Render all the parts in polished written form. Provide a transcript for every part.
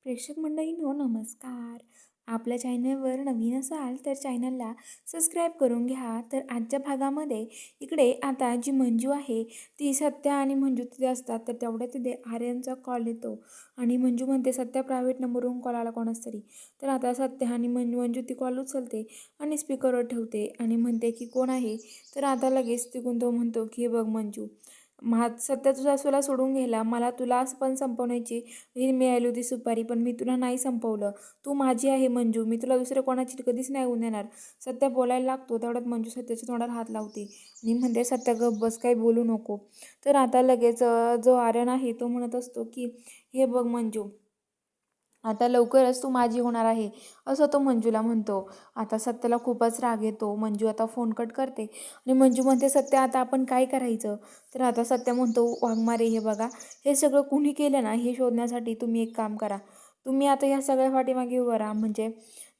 प्रेक्षक मंडळींनो नमस्कार. आपल्या चॅनलवर नवीन असाल तर चॅनलला सबस्क्राईब करून घ्या. तर आजच्या भागामध्ये इकडे आता जी मंजू आहे ती सत्या आणि मंजू तिथे असतात. तर तेवढ्या तिथे आर्यनचा कॉल येतो आणि मंजू म्हणते सत्या प्रायव्हेट नंबरवरून कॉल आला कोणाच तरी. तर आता सत्या आणि मंजू ती कॉल उचलते आणि स्पीकरवर ठेवते आणि म्हणते की कोण आहे. तर आता लगेच तिकडून तो म्हणतो की हे बघ मंजू, सत्या तुझा तुला सोडून गेला, मला तुला पण संपवण्याची ही मिळाली होती सुपारी, पण मी तुला नाही संपवलं. तू माझी आहे मंजू, मी तुला दुसऱ्या कोणाची कधीच नाही होऊन देणार. सत्या बोलायला लागतो तेवढ्यात मंजू सत्याच्या तोंडाला हात लावते आणि म्हणते सत्या गप बस, काही बोलू नको. तर आता लगेच जो आर्यन आहे तो म्हणत असतो की हे बघ मंजू, आता लवकरच तू माझी होणार आहे, असं तो मंजूला म्हणतो. आता सत्याला खूपच राग येतो. मंजू आता फोन कट करते आणि मंजू म्हणते सत्या आता आपण काय करायचं. तर आता सत्या म्हणतो वाघमारे हे बघा, हे सगळं कुणी केलं ना हे शोधण्यासाठी तुम्ही एक काम करा. तुम्ही आता ह्या सगळ्या पाठीमागे उभं राहा, म्हणजे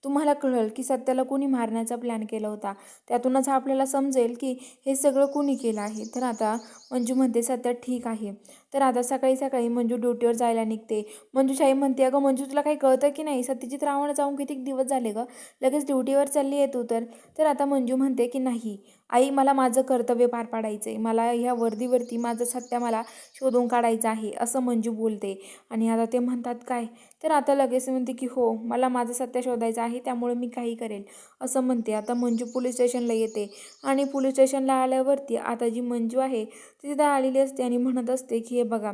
तुम्हाला कळेल की सत्याला कुणी मारण्याचा प्लॅन केला होता. त्यातूनच आपल्याला समजेल की हे सगळं कुणी केलं आहे. तर आता मंजू म्हणते सत्या ठीक आहे. तर आता सकाळी सकाळी मंजू ड्युटीवर जायला निघते. मंजूची आई म्हणते अगं मंजू तुला काही कळतं की नाही, सत्यजित रावण जाऊन किती दिवस झाले गं, लगेच ड्युटीवर चालली आहे तू तर. तर आता मंजू म्हणते की नाही आई, मला माझं कर्तव्य पार पाडायचं आहे, मला ह्या वर्दीवरती माझं सत्या मला शोधून काढायचं आहे, असं मंजू बोलते. आणि आता ते म्हणतात काय. तर आता लगेच म्हणते की हो, मला माझं सत्य शोधायचं आहे, त्यामुळे मी काही करेल, असं म्हणते. आता मंजू पोलीस स्टेशनला येते आणि पोलीस स्टेशनला आल्यावरती आता जी मंजू आहे ती तिथं आलेली असते आणि म्हणत असते की हे बघा,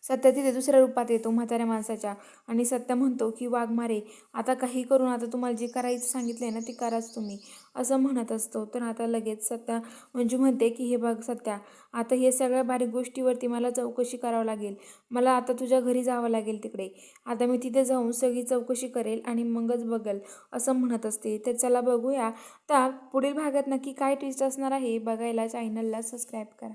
सत्या तिथे दुसऱ्या रूपात येतो म्हाताऱ्या माणसाच्या आणि सत्या म्हणतो की वाघमारे आता काही करून आता तुम्हाला जे करायचं सांगितलं आहे ना ते कराच तुम्ही, असं म्हणत असतो. तर आता लगेच सत्या मंजू म्हणते की हे बघ सत्या, आता हे सगळ्या बारीक गोष्टीवरती मला चौकशी करावं लागेल, मला आता तुझ्या घरी जावं लागेल तिकडे. आता मी तिथे जाऊन सगळी चौकशी करेल आणि मगच बघेल, असं म्हणत असते. तर चला बघूया आता पुढील भागात नक्की काय ट्विस्ट असणार आहे. बघायला चॅनलला सबस्क्राईब करा.